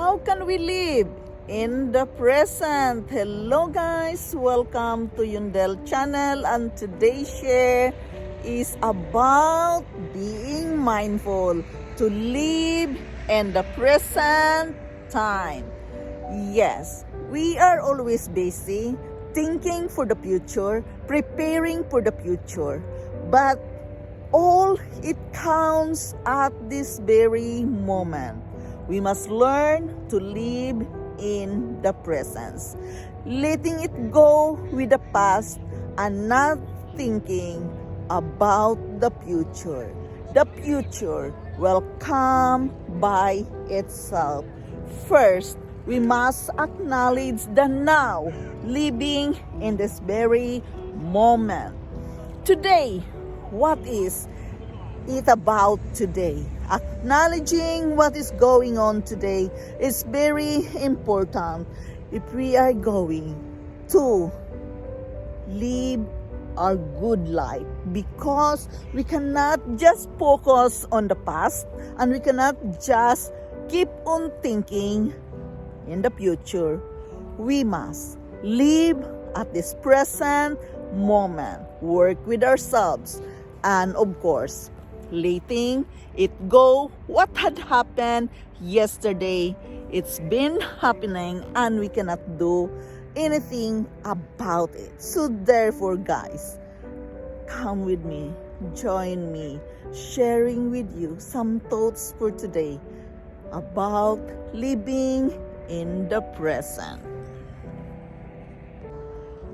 how can we live in the present? Hello guys, welcome to Untitled Channel, and today's share is about being mindful to live in the present time. Yes, we are always busy thinking for the future, preparing for the future, but all it counts at this very moment. We must learn to live in the present, letting it go with the past and not thinking about the future. The future will come by itself. First, we must acknowledge the now, living in this very moment. Today, what is it about today? Acknowledging what is going on today is very important if we are going to live our good life, because we cannot just focus on the past and we cannot just keep on thinking in the future. We must live at this present moment, work with ourselves, and of course, letting it go. What had happened yesterday, it's been happening and we cannot do anything about it. So therefore guys, come with me, join me, sharing with you some thoughts for today about living in the present.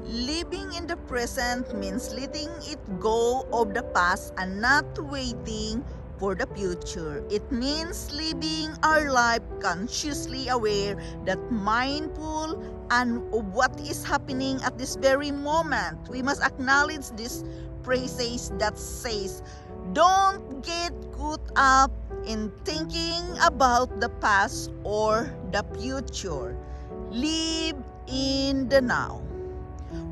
Living in the present means letting it go of the past and not waiting for the future. It means living our life consciously aware, that mindful and of what is happening at this very moment. We must acknowledge this phrases that says, don't get caught up in thinking about the past or the future. Live in the now.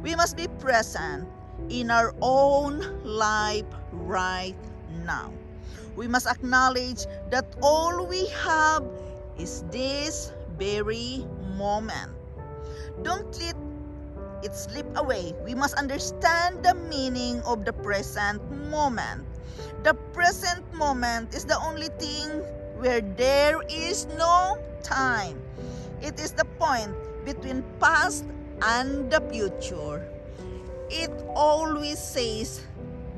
We must be present in our own life right now. We must acknowledge that all we have is this very moment. Don't let it slip away. We must understand the meaning of the present moment. The present moment is the only thing where there is no time. It is the point between past and the future. It always says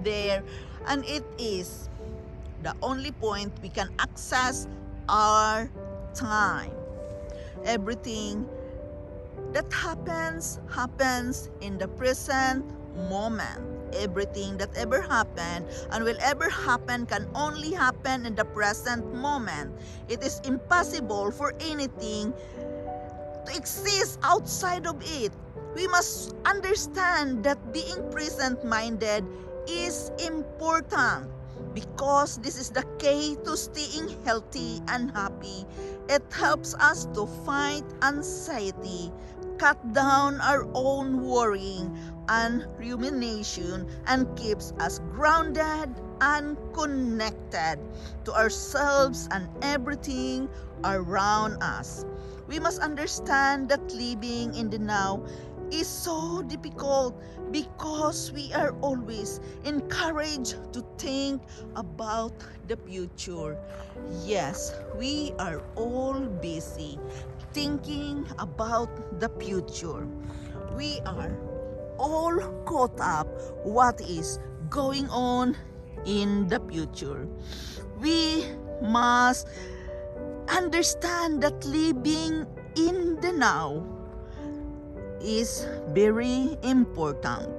there, and it is the only point we can access our time. Everything that happens in the present moment. Everything that ever happened and will ever happen can only happen in the present moment. It is impossible for anything to exist outside of it. We must understand that being present-minded is important, because this is the key to staying healthy and happy. It helps us to fight anxiety, cut down our own worrying and rumination, and keeps us grounded and connected to ourselves and everything around us. We must understand that living in the now is so difficult because we are always encouraged to think about the future. Yes, we are all busy thinking about the future. We are all caught up what is going on in the future. We must understand that living in the now is very important.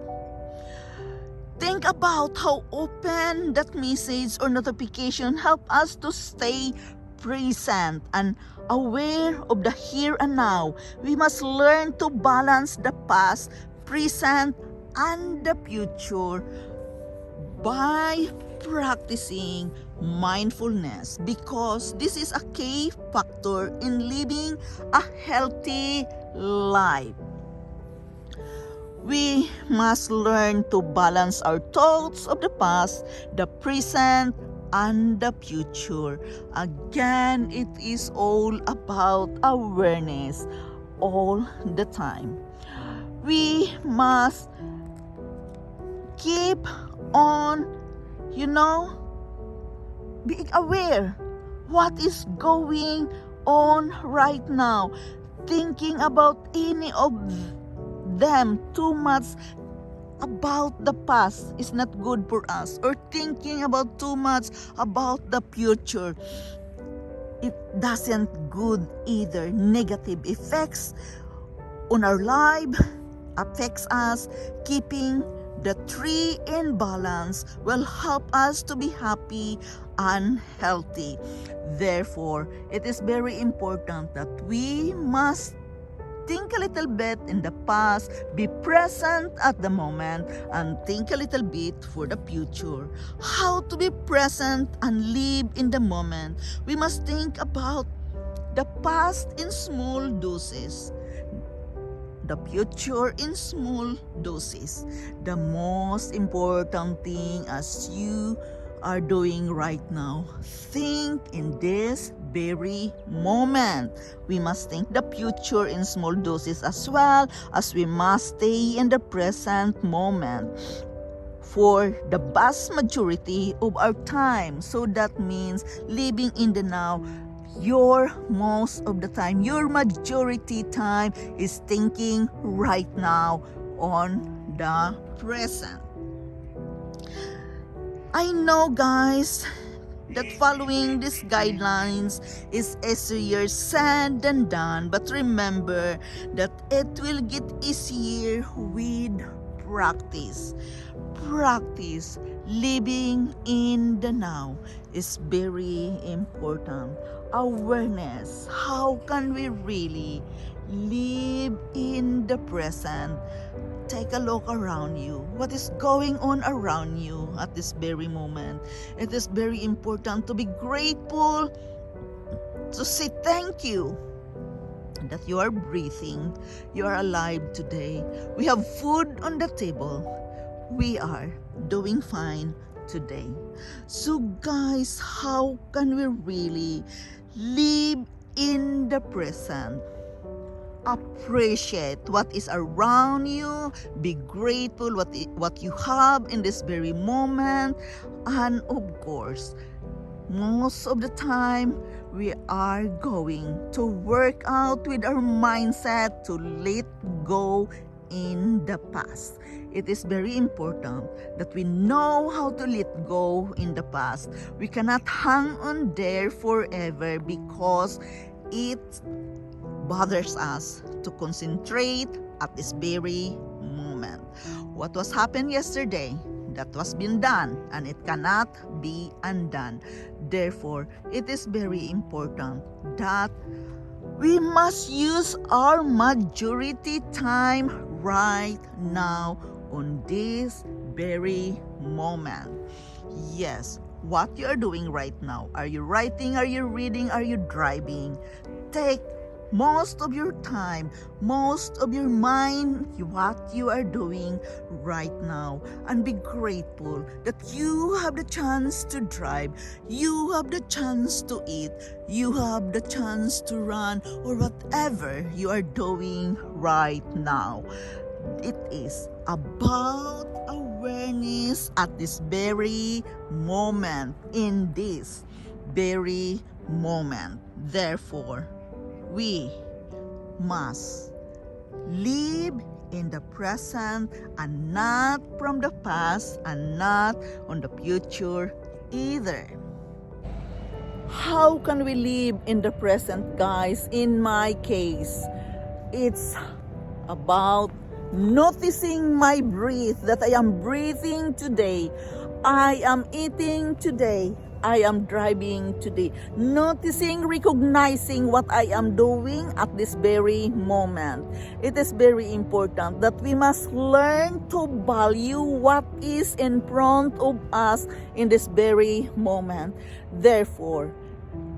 Think about how often that message or notification help us to stay present and aware of the here and now. We must learn to balance the past, present, and the future by practicing mindfulness, because this is a key factor in living a healthy life. We must learn to balance our thoughts of the past, the present, and the future. Again, it is all about awareness all the time. We must keep on, being aware what is going on right now. Thinking about any of them too much about the past is not good for us, or thinking about too much about the future, it doesn't good either. Negative effects on our life affects us. Keeping the three in balance will help us to be happy and healthy. Therefore, it is very important that we must think a little bit in the past, be present at the moment, and think a little bit for the future. How to be present and live in the moment? We must think about the past in small doses, the future in small doses. The most important thing as you are doing right now, think in this very moment. We must think the future in small doses as well, as we must stay in the present moment for the vast majority of our time. So that means living in the now. Your most of the time, your majority time is thinking right now on the present. I know, guys, that following these guidelines is easier said than done, but remember that it will get easier with practice. Practice living in the now is very important. Awareness. How can we really live in the present? Take a look around you. What is going on around you at this very moment? It is very important to be grateful, to say thank you that you are breathing, you are alive today. We have food on the table. We are doing fine today. So guys, how can we really live in the present? Appreciate what is around you. Be grateful what you have in this very moment. And of course, most of the time, we are going to work out with our mindset to let go in the past. It is very important that we know how to let go in the past. We cannot hang on there forever because it bothers us to concentrate at this very moment. What was happened yesterday, that was been done, and it cannot be undone. Therefore, it is very important that we must use our majority time right now on this very moment. Yes, what you are doing right now. Are you writing? Are you reading? Are you driving? Take most of your time, most of your mind, what you are doing right now, and be grateful that you have the chance to drive, you have the chance to eat, you have the chance to run, or whatever you are doing right now. It is about awareness at this very moment, in this very moment. Therefore, we must live in the present and not from the past and not on the future either. How can we live in the present, guys? In my case, it's about noticing my breath, that I am breathing today, I am eating today, I am driving today. Noticing, recognizing what I am doing at this very moment. It is very important that we must learn to value what is in front of us in this very moment. Therefore,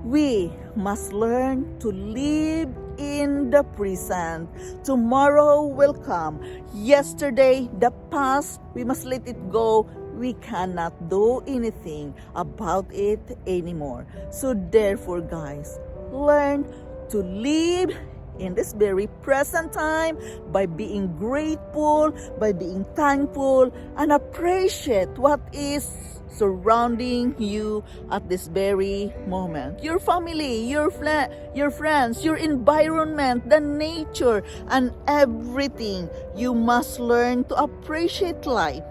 we must learn to live in the present. Tomorrow will come. Yesterday, the past, we must let it go. we cannot do anything about it anymore. So therefore, guys, learn to live in this very present time by being grateful, by being thankful, and appreciate what is surrounding you at this very moment. Your family, your friends, your environment, the nature, and everything. You must learn to appreciate life.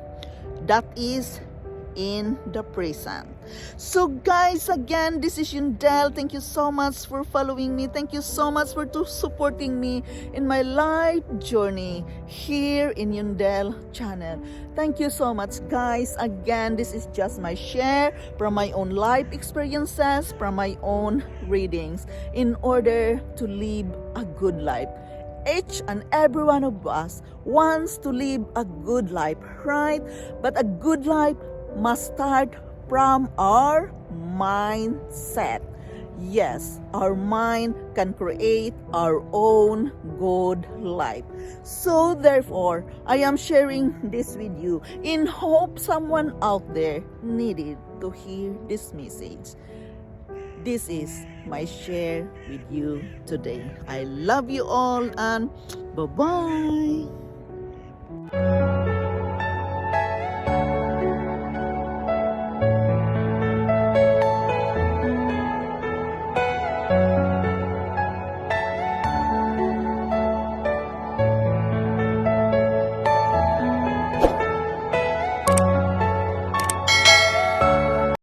That is in the present. So guys, again, this is Yundel. Thank you so much for following me. Thank you so much for supporting me in my life journey here in Yundel channel. Thank you so much, guys. Again, this is just my share from my own life experiences, from my own readings, in order to live a good life. Each and every one of us wants to live a good life, right? But a good life must start from our mindset. Yes, our mind can create our own good life. So therefore, I am sharing this with you in hope someone out there needed to hear this message. This is my share with you today. I love you all and bye-bye.